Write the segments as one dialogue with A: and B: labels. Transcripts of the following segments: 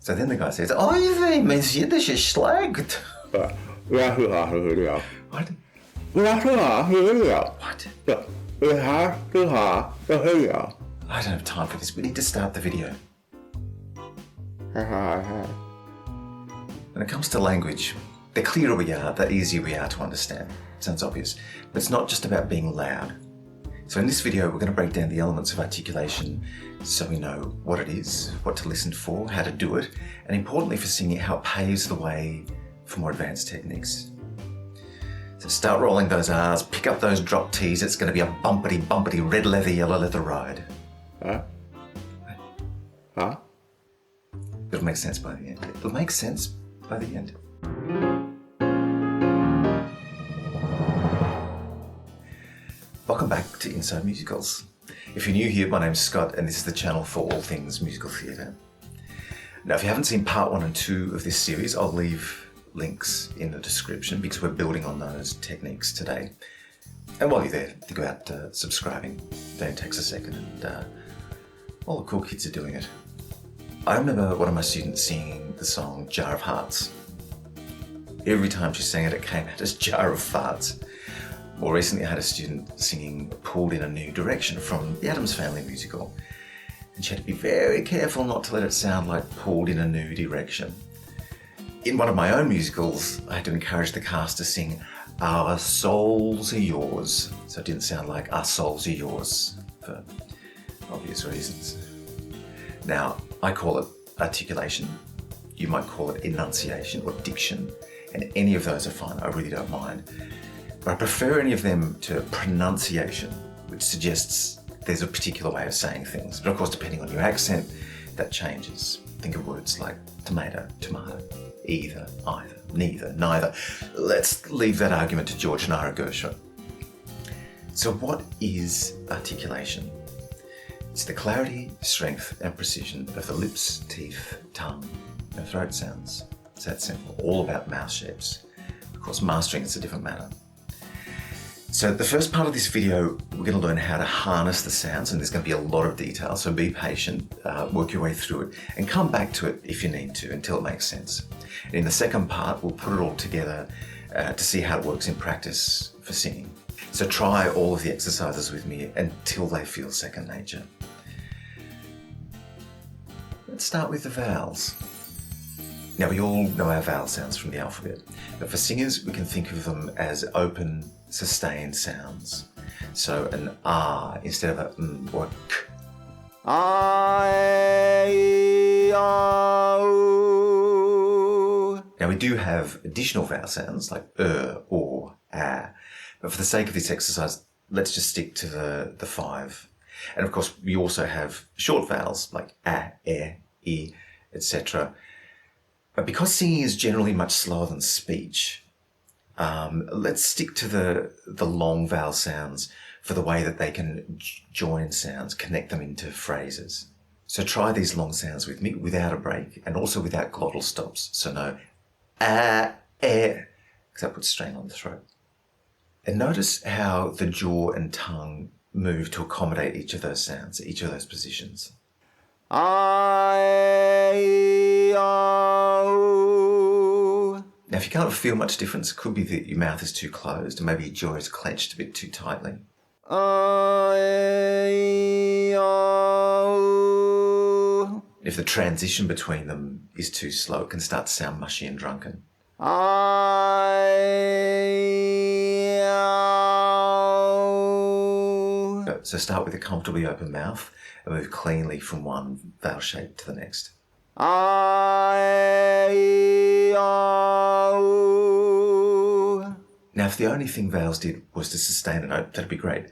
A: So then the guy says, "Oi, monsieur, this is schlecht." What? I don't have time for this. We need to start the video. When it comes to language, the clearer we are, the easier we are to understand. Sounds obvious, but it's not just about being loud. So in this video, we're going to break down the elements of articulation so we know what it is, what to listen for, how to do it, and importantly for singing, how it paves the way for more advanced techniques. So start rolling those R's, pick up those drop T's. It's going to be a bumpity, red leather, yellow leather ride. It'll make sense by the end. It'll make sense by the end. Welcome back to Inside Musicals. If you're new here, my name's Scott and this is the channel for all things musical theatre. Now, if you haven't seen part 1 and 2 of this series, I'll leave links in the description because we're building on those techniques today. And while you're there, think about subscribing. It only takes a second and all the cool kids are doing it. I remember one of my students singing the song Jar of Hearts. Every time she sang it, it came out as Jar of Farts. More recently, I had a student singing Pulled in a New Direction from the Addams Family musical. And she had to be very careful not to let it sound like Pulled in a New Direction. In one of my own musicals, I had to encourage the cast to sing Our Souls Are Yours. So it didn't sound like Our Souls Are Yours for obvious reasons. Now, I call it articulation. You might call it enunciation or diction, and any of those are fine. I really don't mind. But I prefer any of them to pronunciation, which suggests there's a particular way of saying things. But of course, depending on your accent, that changes. Think of words like tomato, either, neither, neither. Let's leave that argument to George Nara-Gershwin. So what is articulation? It's the clarity, strength, and precision of the lips, teeth, tongue, and throat sounds. It's that simple, all about mouth shapes. Of course, mastering is a different matter. So the first part of this video, we're going to learn how to harness the sounds, and there's going to be a lot of detail, so be patient, work your way through it, and come back to it if you need to, until it makes sense. And in the second part, we'll put it all together to see how it works in practice for singing. So try all of the exercises with me until they feel second nature. Let's start with the vowels. Now, we all know our vowel sounds from the alphabet, but for singers, we can think of them as open, sustained sounds. So an R instead of a or a K. Now, we do have additional vowel sounds like or, but for the sake of this exercise, let's just stick to the 5. And of course, we also have short vowels like e, etc. But because singing is generally much slower than speech, let's stick to the long vowel sounds for the way that they can join sounds, connect them into phrases. So try these long sounds with me without a break and also without glottal stops. So no because that puts strain on the throat. And notice how the jaw and tongue move to accommodate each of those sounds, each of those positions. Now, if you can't feel much difference, it could be that your mouth is too closed and maybe your jaw is clenched a bit too tightly. If the transition between them is too slow, it can start to sound mushy and drunken. So start with a comfortably open mouth and move cleanly from one vowel shape to the next. Now, if the only thing vowels did was to sustain a note, that'd be great.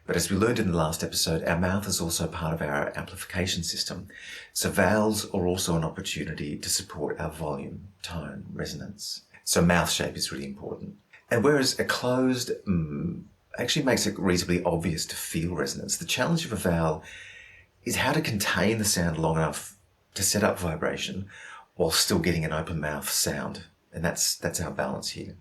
A: But as we learned in the last episode, our mouth is also part of our amplification system. So vowels are also an opportunity to support our volume, tone, resonance. So mouth shape is really important. And whereas a closed actually makes it reasonably obvious to feel resonance, the challenge of a vowel is how to contain the sound long enough to set up vibration while still getting an open mouth sound. And that's our balance here.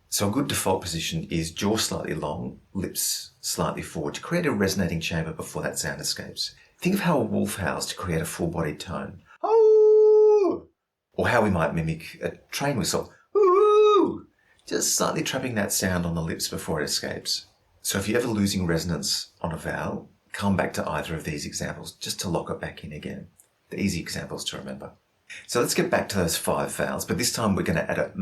A: So a good default position is jaw slightly long, lips slightly forward to create a resonating chamber before that sound escapes. Think of how a wolf howls to create a full-bodied tone. Oh! Or how we might mimic a train whistle. Ooh! Just slightly trapping that sound on the lips before it escapes. So if you're ever losing resonance on a vowel, come back to either of these examples just to lock it back in again. The easy examples to remember. So let's get back to those 5 vowels, but this time we're going to add a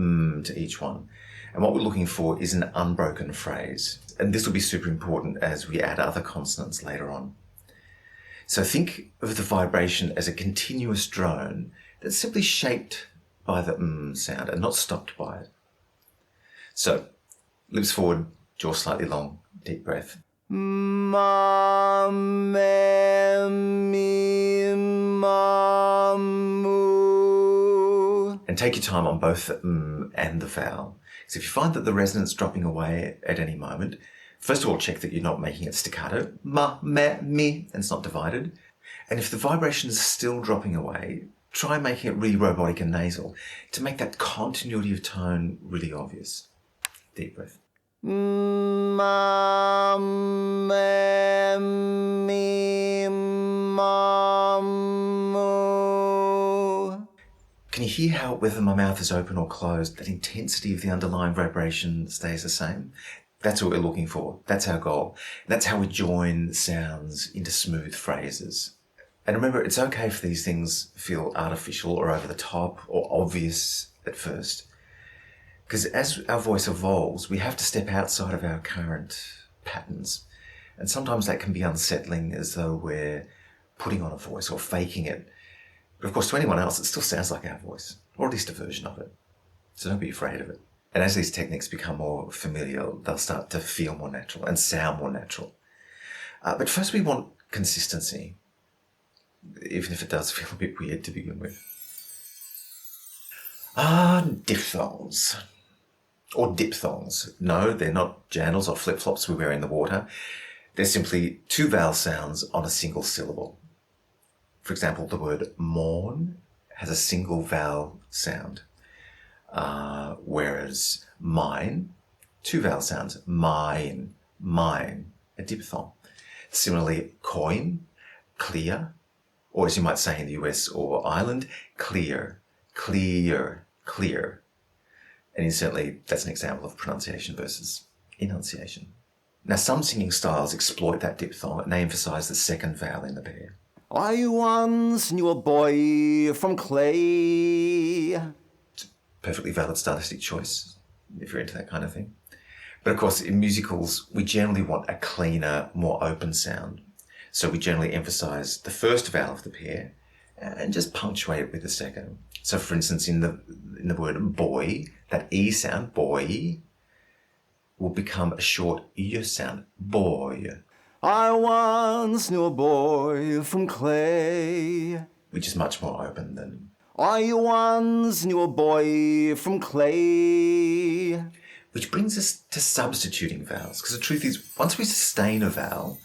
A: to each one. And what we're looking for is an unbroken phrase. And this will be super important as we add other consonants later on. So think of the vibration as a continuous drone that's simply shaped by the sound and not stopped by it. So, lips forward, jaw slightly long, deep breath.
B: Ma, me, mi, ma, mu.
A: And take your time on both the and the vowel. Because if you find that the resonance is dropping away at any moment, first of all, check that you're not making it staccato, ma, me, mi, and it's not divided. And if the vibration is still dropping away, try making it really robotic and nasal to make that continuity of tone really obvious. Deep breath.
B: Ma, me, mi, ma, mu.
A: Can you hear how, whether my mouth is open or closed, that intensity of the underlying vibration stays the same? That's what we're looking for. That's our goal. That's how we join sounds into smooth phrases. And remember, it's okay if these things feel artificial or over the top or obvious at first. Because as our voice evolves, we have to step outside of our current patterns. And sometimes that can be unsettling, as though we're putting on a voice or faking it. But of course, to anyone else, it still sounds like our voice, or at least a version of it. So don't be afraid of it. And as these techniques become more familiar, they'll start to feel more natural and sound more natural. But first we want consistency, even if it does feel a bit weird to begin with. Diphthongs. Or diphthongs. No, they're not jandals or flip-flops we wear in the water. They're simply 2 vowel sounds on a single syllable. For example, the word mourn has a single vowel sound, whereas mine, 2 vowel sounds, mine, mine, a diphthong. Similarly, coin, clear, or as you might say in the US or Ireland, clear, clear, clear. And certainly that's an example of pronunciation versus enunciation. Now some singing styles exploit that diphthong and they emphasize the second vowel in the pair.
B: I once knew a boy from clay.
A: It's a perfectly valid stylistic choice if you're into that kind of thing. But of course in musicals we generally want a cleaner, more open sound. So we generally emphasize the first vowel of the pair and just punctuate it with the second. So for instance, in the word boy, that E sound, boy, will become a short Y sound, boy.
B: I once knew a boy from clay.
A: Which is much more open than...
B: I once knew a boy from clay.
A: Which brings us to substituting vowels. Because the truth is, once we sustain a vowel,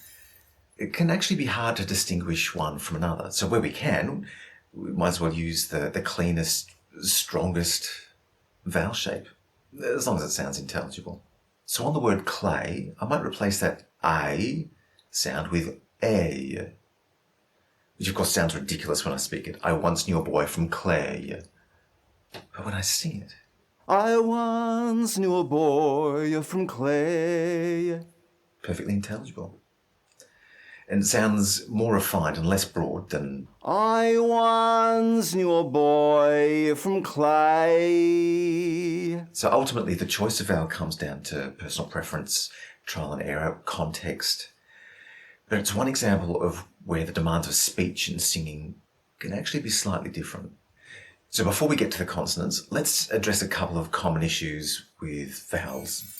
A: it can actually be hard to distinguish one from another. So where we can, we might as well use the cleanest, strongest vowel shape, as long as it sounds intelligible. So on the word clay, I might replace that A sound with A, which of course sounds ridiculous when I speak it. I once knew a boy from clay. But when I sing it,
B: I once knew a boy from clay.
A: perfectly intelligible. And it sounds more refined and less broad than
B: I once knew a boy from clay.
A: So ultimately the choice of vowel comes down to personal preference, trial and error, context. But it's one example of where the demands of speech and singing can actually be slightly different. So before we get to the consonants, let's address a couple of common issues with vowels.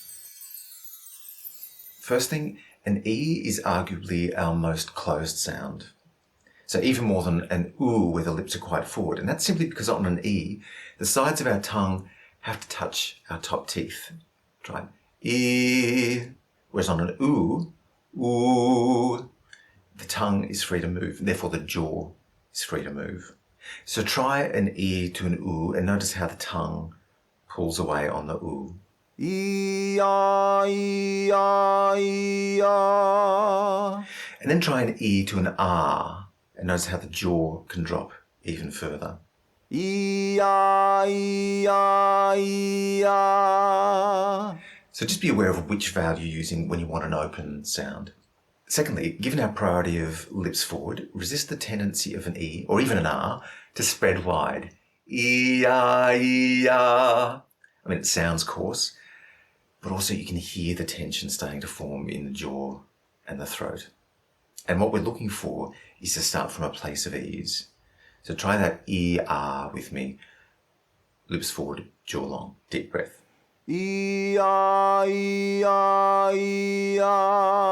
A: First thing, an E is arguably our most closed sound. So even more than an oo where the lips are quite forward. And that's simply because on an E, the sides of our tongue have to touch our top teeth. Try E. Whereas on an oo, the tongue is free to move, and therefore the jaw is free to move. So try an E to an oo and notice how the tongue pulls away on the oo.
B: E-ah, e-ah, e-ah.
A: And then try an E to an R and notice how the jaw can drop even further.
B: E-ah, e-ah, e-ah.
A: So just be aware of which vowel you're using when you want an open sound. Secondly, given our priority of lips forward, resist the tendency of an E or even an R to spread wide. E-ah, e-ah. I mean, it sounds coarse, but also you can hear the tension starting to form in the jaw and the throat. And what we're looking for is to start from a place of ease. So try that E-R with me. Lips forward, jaw long, deep breath.
B: E-ah, e-ah, e-ah.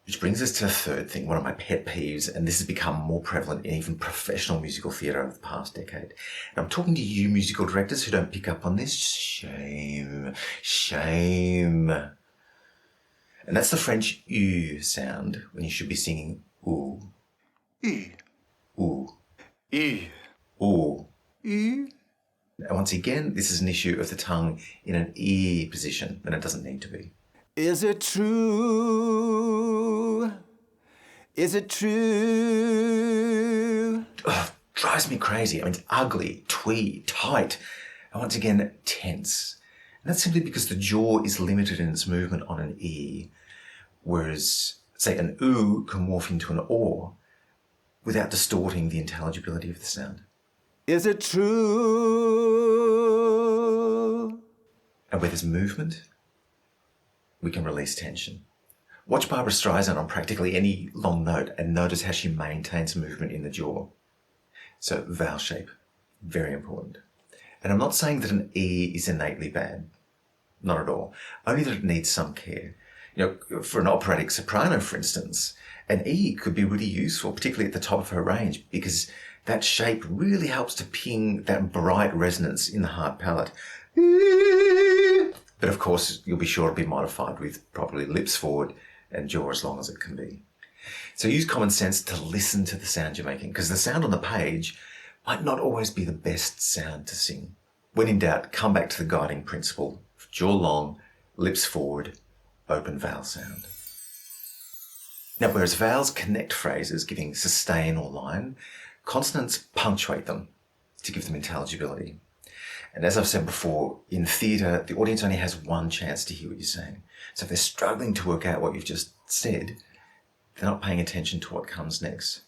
A: Which brings us to the third thing, one of my pet peeves, and this has become more prevalent in even professional musical theatre over the past decade. And I'm talking to you musical directors who don't pick up on this. Shame, shame. And that's the French U sound when you should be singing oo.
B: E.
A: Ooh.
B: E.
A: Ooh.
B: E.
A: And once again, this is an issue of the tongue in an E position, and it doesn't need to be.
B: Is it true? Is it true?
A: Ugh, drives me crazy. I mean, it's ugly, twee, tight, and once again, tense. And that's simply because the jaw is limited in its movement on an E, whereas, say, an oo can morph into an or without distorting the intelligibility of the sound.
B: Is it true?
A: And where there's movement, we can release tension. Watch Barbra Streisand on practically any long note and notice how she maintains movement in the jaw. So vowel shape, very important. And I'm not saying that an E is innately bad, not at all, only that it needs some care. You know, for an operatic soprano, for instance, an E could be really useful, particularly at the top of her range, because that shape really helps to ping that bright resonance in the hard palate. But of course, you'll be sure it'll be modified with properly lips forward and jaw as long as it can be. So use common sense to listen to the sound you're making, because the sound on the page might not always be the best sound to sing. When in doubt, come back to the guiding principle: jaw long, lips forward, open vowel sound. Now, whereas vowels connect phrases, giving sustain or line, consonants punctuate them to give them intelligibility. And as I've said before, in theatre, the audience only has one chance to hear what you're saying. So if they're struggling to work out what you've just said, they're not paying attention to what comes next.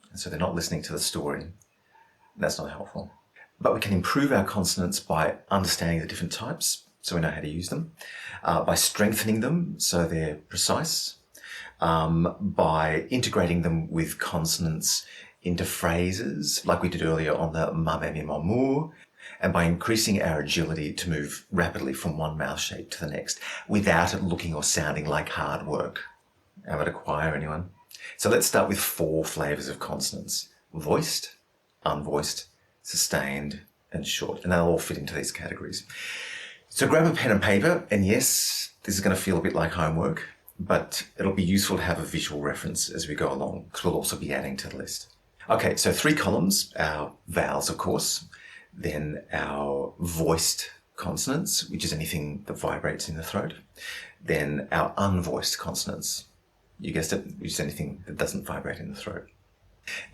A: And so they're not listening to the story. That's not helpful. But we can improve our consonants by understanding the different types, so we know how to use them, by strengthening them so they're precise, by integrating them with consonants into phrases, like we did earlier on the ma me me mon mou, and by increasing our agility to move rapidly from one mouth shape to the next without it looking or sounding like hard work. Amateur choir, anyone? So let's start with 4 flavors of consonants: voiced, unvoiced, sustained, and short. And they'll all fit into these categories. So grab a pen and paper, and yes, this is going to feel a bit like homework, but it'll be useful to have a visual reference as we go along, because we'll also be adding to the list. Okay, so 3 columns: our vowels, of course, then our voiced consonants, which is anything that vibrates in the throat, then our unvoiced consonants. You guessed it, which is anything that doesn't vibrate in the throat.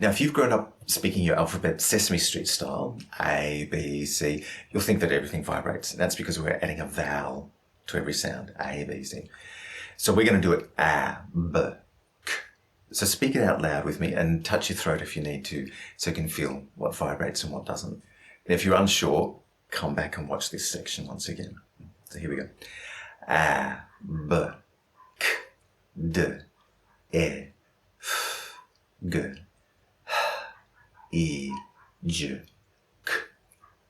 A: Now, if you've grown up speaking your alphabet Sesame Street style, A, B, C, you'll think that everything vibrates. And that's because we're adding a vowel to every sound, A, B, C. So we're going to do it A, B, K. So speak it out loud with me and touch your throat if you need to, so you can feel what vibrates and what doesn't. And if you're unsure, come back and watch this section once again. So here we go. A, B, K, D, E, F, G, H, I, J, K,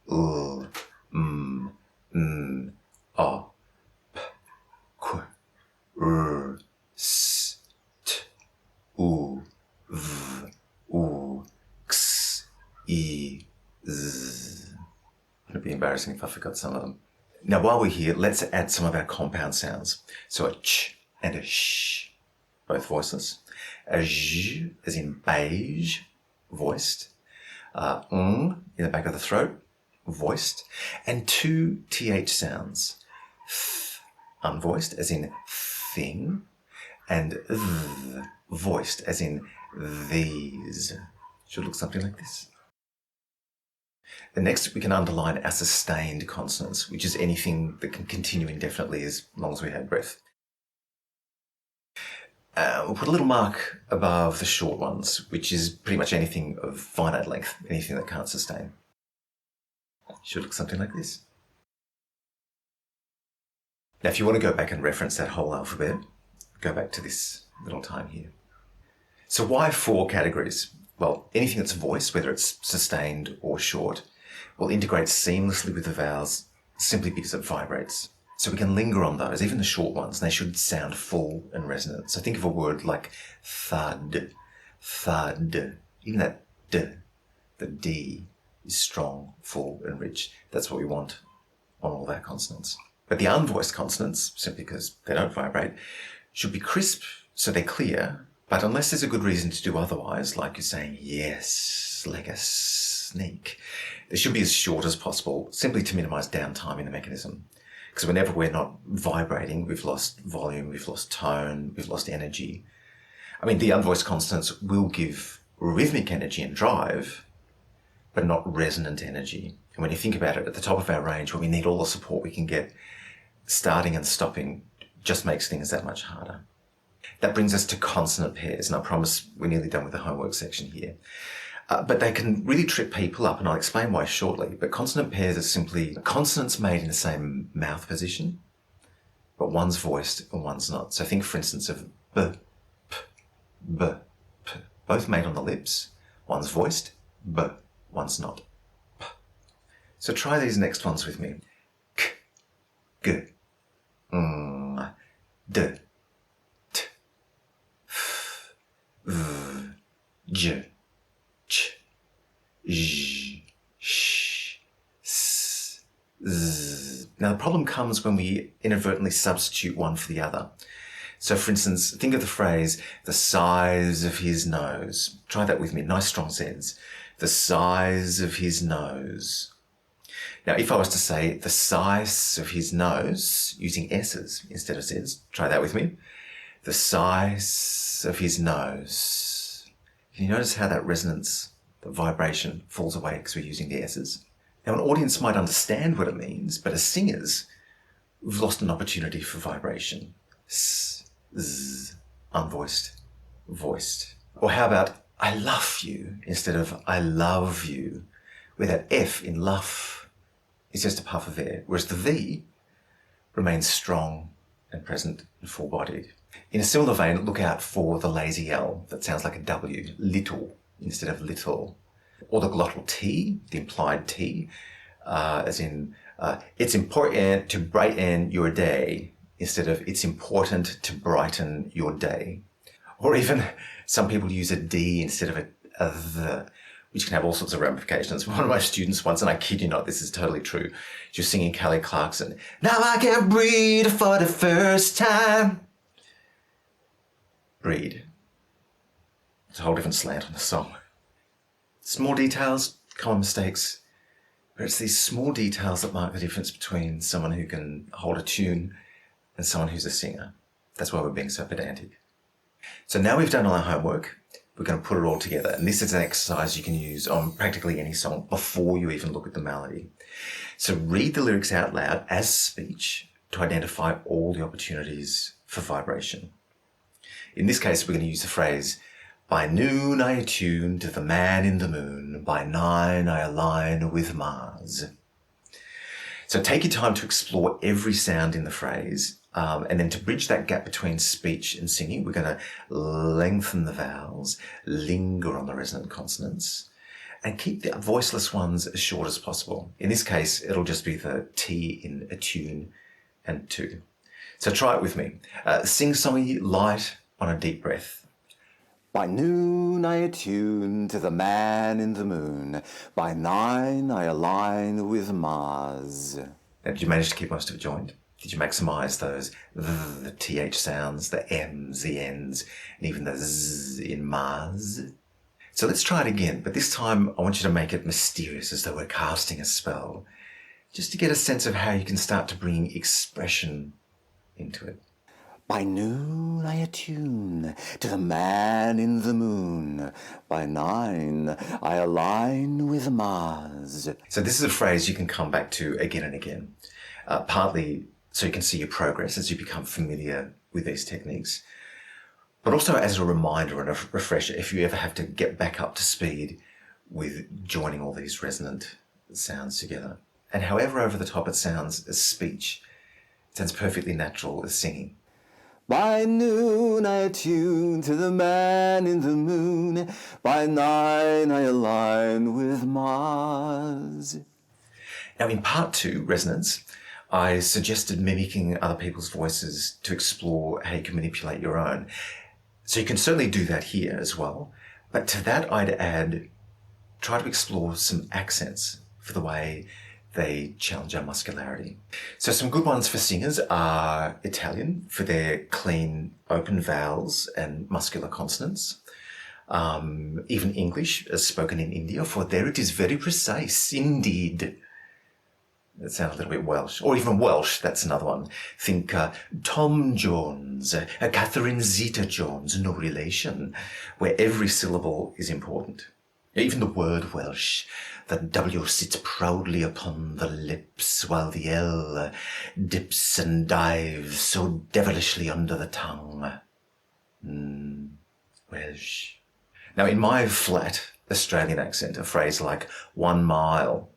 A: L, M, N, O, P, Q, R, S, T, U, V, U, X, I, Z. It'd be embarrassing if I forgot some of them. Now, while we're here, let's add some of our compound sounds. So a ch and a sh, both voiceless. A j, as in beige, voiced. In the back of the throat, voiced. And 2 th sounds. Th, unvoiced, as in thing. And th, voiced, as in these. Should look something like this. And next we can underline our sustained consonants, which is anything that can continue indefinitely as long as we have breath. We'll put a little mark above the short ones, which is pretty much anything of finite length, anything that can't sustain. Should look something like this. Now, if you want to go back and reference that whole alphabet, go back to this little time here. So why 4 categories? Well, anything that's voiced, whether it's sustained or short, will integrate seamlessly with the vowels simply because it vibrates. So we can linger on those, even the short ones, and they should sound full and resonant. So think of a word like thud, thud. Even that d, the D, is strong, full, and rich. That's what we want on all of our consonants. But the unvoiced consonants, simply because they don't vibrate, should be crisp so they're clear, but unless there's a good reason to do otherwise, like you're saying yes, like a snake, they should be as short as possible, simply to minimize downtime in the mechanism. Because whenever we're not vibrating, we've lost volume, we've lost tone, we've lost energy. I mean, the unvoiced consonants will give rhythmic energy and drive, but not resonant energy. And when you think about it, at the top of our range, where we need all the support we can get, starting and stopping just makes things that much harder. That brings us to consonant pairs, and I promise we're nearly done with the homework section here. But they can really trip people up, and I'll explain why shortly. But consonant pairs are simply consonants made in the same mouth position, but one's voiced and one's not. So think, for instance, of b, p, b, p, both made on the lips. One's voiced, b, one's not, p. So try these next ones with me. K, g, d, t, f, v, j, ch, j, sh, s, z. Now the problem comes when we inadvertently substitute one for the other. So for instance, think of the phrase, the size of his nose. Try that with me, nice strong Z's. The size of his nose. Now, if I was to say the size of his nose, using S's instead of Z's, try that with me. The size of his nose. Can you notice how that resonance, the vibration, falls away because we're using the S's? Now, an audience might understand what it means, but as singers, we've lost an opportunity for vibration. S, z, unvoiced, voiced. Or how about I love you instead of I love you, where that F in love is just a puff of air, whereas the V remains strong and present and full-bodied. In a similar vein, look out for the lazy L that sounds like a W, little instead of little. Or the glottal T, the implied T, as in it's important to brighten your day instead of it's important to brighten your day. Or even some people use a D instead of a the, which can have all sorts of ramifications. One of my students once, and I kid you not, this is totally true, she was singing Kelly Clarkson, now I can breathe for the first time. Breathe. It's a whole different slant on the song. Small details, common mistakes, but it's these small details that mark the difference between someone who can hold a tune and someone who's a singer. That's why we're being so pedantic. So now we've done all our homework, we're going to put it all together. And this is an exercise you can use on practically any song before you even look at the melody. So read the lyrics out loud as speech to identify all the opportunities for vibration. In this case, we're going to use the phrase, by noon I attune to the man in the moon, by 9 I align with Mars. So take your time to explore every sound in the phrase, and then to bridge that gap between speech and singing, we're going to lengthen the vowels, linger on the resonant consonants, and keep the voiceless ones as short as possible. In this case, it'll just be the T in attune and to. So try it with me. Sing-songy, light, on a deep breath.
B: By noon I attune to the man in the moon. By 9 I align with Mars.
A: Now, did you manage to keep most of it joined? Did you maximise those the TH sounds, the M's, the N's, and even the Z in Mars? So let's try it again, but this time I want you to make it mysterious, as though we're casting a spell, just to get a sense of how you can start to bring expression into it.
B: By noon I attune to the man in the moon. By 9 I align with Mars.
A: So this is a phrase you can come back to again and again, partly so you can see your progress as you become familiar with these techniques, but also as a reminder and a refresher if you ever have to get back up to speed with joining all these resonant sounds together. And however over the top it sounds as speech, it sounds perfectly natural as singing.
B: By noon I attune to the man in the moon. By 9 I align with Mars.
A: Now in part 2, resonance, I suggested mimicking other people's voices to explore how you can manipulate your own. So you can certainly do that here as well. But to that I'd add, try to explore some accents for the way they challenge our muscularity. So some good ones for singers are Italian for their clean, open vowels and muscular consonants. Even English, as spoken in India, for there it is very precise indeed. That sounds a little bit Welsh. Or even Welsh, that's another one. Think Tom Jones, Catherine Zeta-Jones, no relation, where every syllable is important. Even the word Welsh, the W sits proudly upon the lips, while the L dips and dives so devilishly under the tongue. Welsh. Now, in my flat Australian accent, a phrase like 1 mile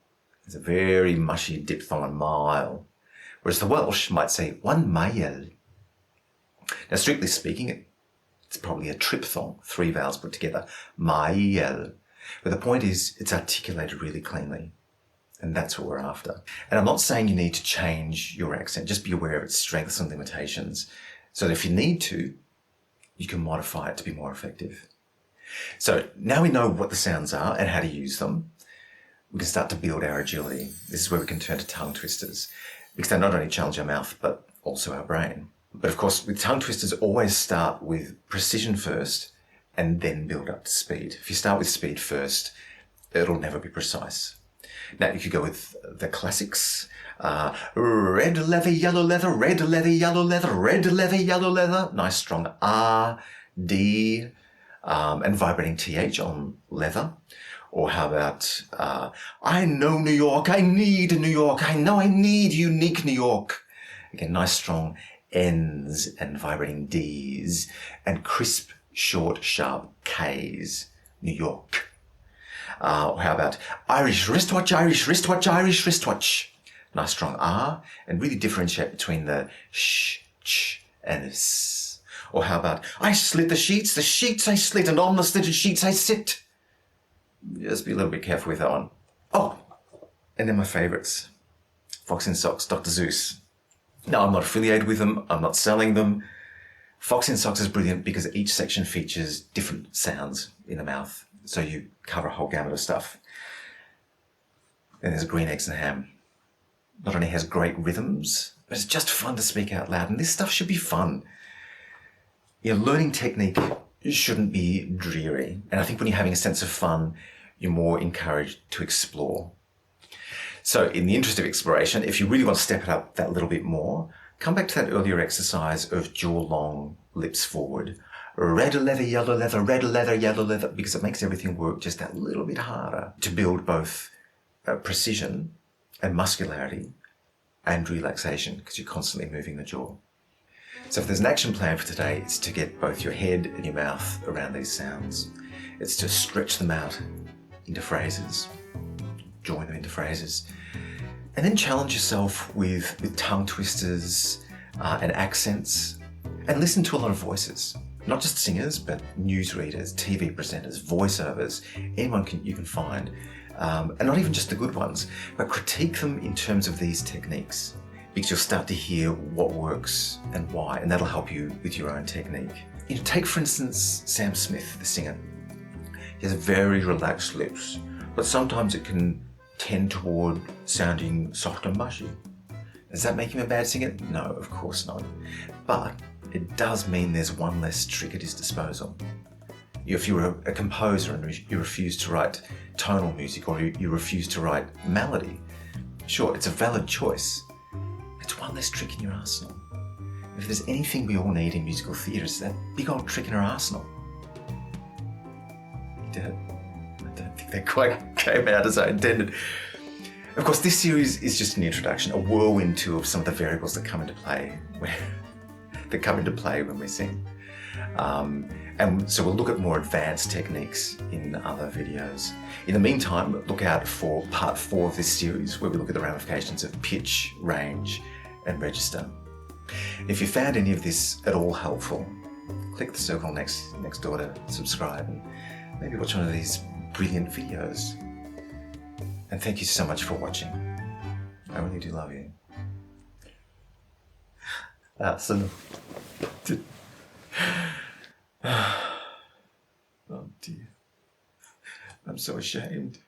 A: is a very mushy diphthong, mile, whereas the Welsh might say 1 mile. Now, strictly speaking, it's probably a triphthong, 3 vowels put together, mile. But the point is, it's articulated really cleanly. And that's what we're after. And I'm not saying you need to change your accent. Just be aware of its strengths and limitations, so that if you need to, you can modify it to be more effective. So now we know what the sounds are and how to use them, we can start to build our agility. This is where we can turn to tongue twisters, because they not only challenge our mouth, but also our brain. But of course, with tongue twisters, always start with precision first, and then build up to speed. If you start with speed first, it'll never be precise. Now, you could go with the classics. Red leather, yellow leather, red leather, yellow leather, red leather, yellow leather. Nice strong R, D, and vibrating TH on leather. Or how about, I know New York, I need New York, I know I need unique New York. Again, nice strong N's and vibrating D's, and crisp, short, sharp K's, New York. How about Irish wristwatch, Irish wristwatch, Irish wristwatch. Nice strong R, and really differentiate between the sh, ch, and s. Or how about I slit the sheets I slit, and on the slitted sheets I sit. Just be a little bit careful with that one. Oh, and then my favourites. Fox in Socks, Dr. Zeus. No, I'm not affiliated with them. I'm not selling them. Fox in Socks is brilliant because each section features different sounds in the mouth. So you cover a whole gamut of stuff. Then there's Green Eggs and Ham. Not only has great rhythms, but it's just fun to speak out loud. And this stuff should be fun. Learning technique shouldn't be dreary. And I think when you're having a sense of fun, you're more encouraged to explore. So in the interest of exploration, if you really want to step it up that little bit more, come back to that earlier exercise of jaw long, lips forward. Red leather, yellow leather, red leather, yellow leather, because it makes everything work just that little bit harder to build both precision and muscularity and relaxation, because you're constantly moving the jaw. So if there's an action plan for today, it's to get both your head and your mouth around these sounds. It's to stretch them out into phrases, join them into phrases, and then challenge yourself with tongue twisters and accents, and listen to a lot of voices. Not just singers, but newsreaders, TV presenters, voiceovers, anyone you can find. And not even just the good ones, but critique them in terms of these techniques, because you'll start to hear what works and why, and that'll help you with your own technique. Take, for instance, Sam Smith, the singer. He has very relaxed lips, but sometimes it can tend toward sounding soft and mushy. Does that make him a bad singer? No, of course not. But it does mean there's one less trick at his disposal. If you're a composer and you refuse to write tonal music, or you refuse to write melody, sure, it's a valid choice. It's one less trick in your arsenal. If there's anything we all need in musical theatre, it's that big old trick in our arsenal. I don't think that quite came out as I intended. Of course, this series is just an introduction, a whirlwind tour of some of the variables that come into play when we sing. And so we'll look at more advanced techniques in other videos. In the meantime, look out for part 4 of this series, where we look at the ramifications of pitch, range, and register. If you found any of this at all helpful, click the circle next door to subscribe and maybe watch one of these brilliant videos. And thank you so much for watching. I really do love you. So, oh dear. I'm so ashamed.